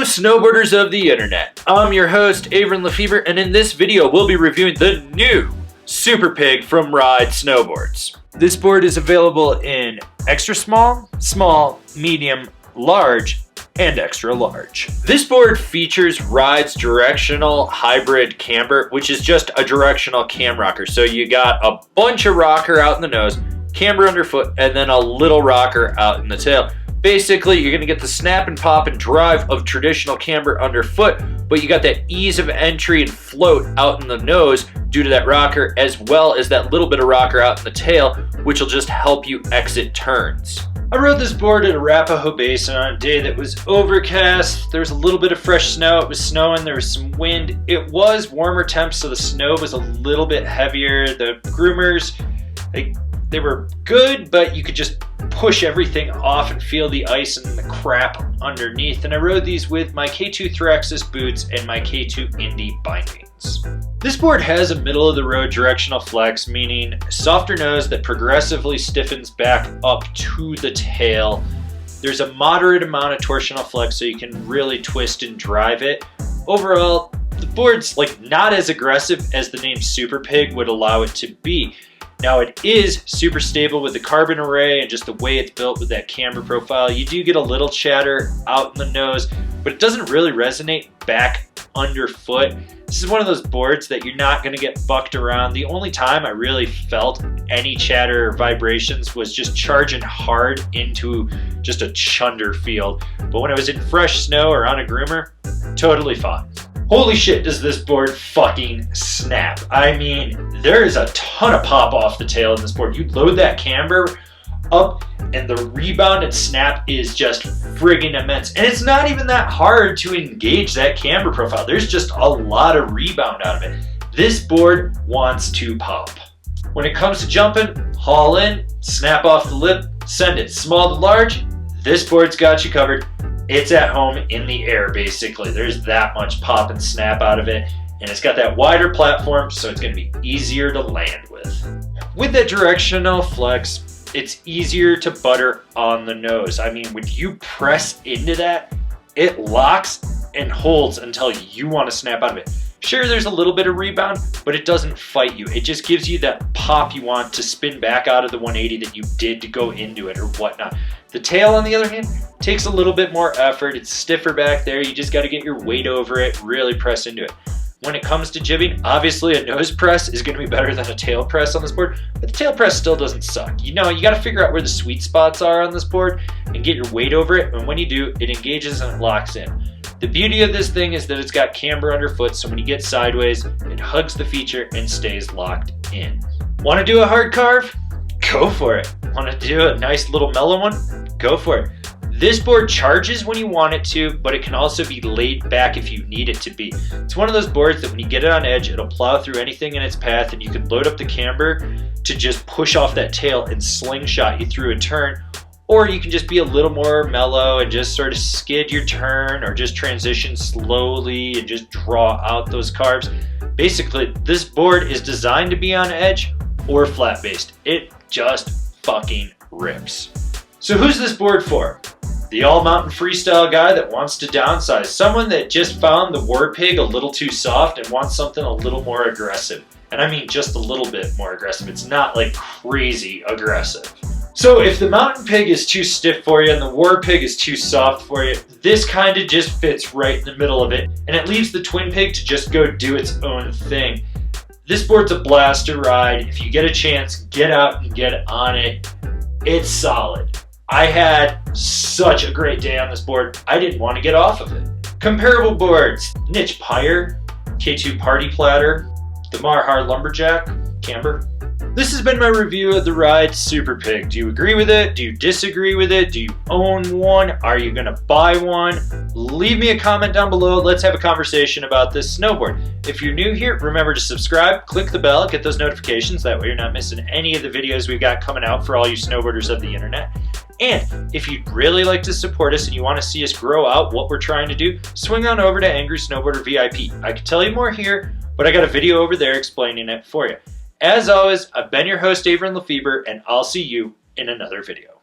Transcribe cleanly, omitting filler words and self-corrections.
snowboarders of the internet. I'm your host, Avran LeFeber, and in this video we'll be reviewing the new Superpig from Ride Snowboards. This board is available in extra small, small, medium, large, and extra large. This board features Ride's directional hybrid camber, which is just a directional cam rocker. So you got a bunch of rocker out in the nose, camber underfoot, and then a little rocker out in the tail. Basically, you're gonna get the snap and pop and drive of traditional camber underfoot, but you got that ease of entry and float out in the nose due to that rocker, as well as that little bit of rocker out in the tail, which will just help you exit turns. I rode this board at Arapahoe Basin on a day that was overcast. There was a little bit of fresh snow. It was snowing. There was some wind. It was warmer temps, so the snow was a little bit heavier. The groomers, they were good, but you could just push everything off and feel the ice and the crap underneath. And I rode these with my K2 Thraxis boots and my K2 Indy bindings. This board has a middle of the road directional flex, meaning a softer nose that progressively stiffens back up to the tail. There's a moderate amount of torsional flex so you can really twist and drive it. Overall, the board's not as aggressive as the name Superpig would allow it to be. Now it is super stable with the carbon array and just the way it's built with that camber profile. You do get a little chatter out in the nose, but it doesn't really resonate back underfoot. This is one of those boards that you're not going to get bucked around. The only time I really felt any chatter or vibrations was just charging hard into just a chunder field. But when I was in fresh snow or on a groomer, totally fine. Holy shit, does this board fucking snap. I mean, there is a ton of pop off the tail in this board. You load that camber up and the rebound and snap is just friggin' immense. And it's not even that hard to engage that camber profile. There's just a lot of rebound out of it. This board wants to pop. When it comes to jumping, haul in, snap off the lip, send it. Small to large, this board's got you covered. It's at home in the air, basically. There's that much pop and snap out of it, and it's got that wider platform, so it's gonna be easier to land with. With that directional flex, it's easier to butter on the nose. I mean, when you press into that, it locks and holds until you wanna snap out of it. Sure, there's a little bit of rebound, but it doesn't fight you. It just gives you that pop you want to spin back out of the 180 that you did to go into it or whatnot. The tail, on the other hand, takes a little bit more effort. It's stiffer back there. You just got to get your weight over it, really press into it. When it comes to jibbing, obviously a nose press is going to be better than a tail press on this board, but the tail press still doesn't suck. You know, you got to figure out where the sweet spots are on this board and get your weight over it, and when you do, it engages and it locks in. The beauty of this thing is that it's got camber underfoot, so when you get sideways, it hugs the feature and stays locked in. Want to do a hard carve? Go for it. Want to do a nice little mellow one? Go for it. This board charges when you want it to, but it can also be laid back if you need it to be. It's one of those boards that when you get it on edge, it'll plow through anything in its path, and you can load up the camber to just push off that tail and slingshot you through a turn. Or you can just be a little more mellow and just sort of skid your turn or just transition slowly and just draw out those carves. Basically, this board is designed to be on edge or flat based. It just fucking rips. So who's this board for? The all mountain freestyle guy that wants to downsize. Someone that just found the Warpig a little too soft and wants something a little more aggressive. And I mean just a little bit more aggressive. It's not like crazy aggressive. So if the Mountain Pig is too stiff for you and the Warpig is too soft for you, this kind of just fits right in the middle of it, and it leaves the Twin Pig to just go do its own thing. This board's a blast to ride. If you get a chance, get out and get on it. It's solid. I had such a great day on this board, I didn't want to get off of it. Comparable boards: Niche Pyre, K2 Party Platter, the Marhar Lumberjack, Camber. This has been my review of the Ride Superpig. Do you agree with it? Do you disagree with it? Do you own one? Are you gonna buy one? Leave me a comment down below. Let's have a conversation about this snowboard. If you're new here, remember to subscribe, click the bell, get those notifications. That way you're not missing any of the videos we've got coming out for all you snowboarders of the internet. And if you'd really like to support us and you want to see us grow out what we're trying to do, swing on over to Angry Snowboarder VIP. I could tell you more here, but I got a video over there explaining it for you. As always, I've been your host, Avran LeFeber, and I'll see you in another video.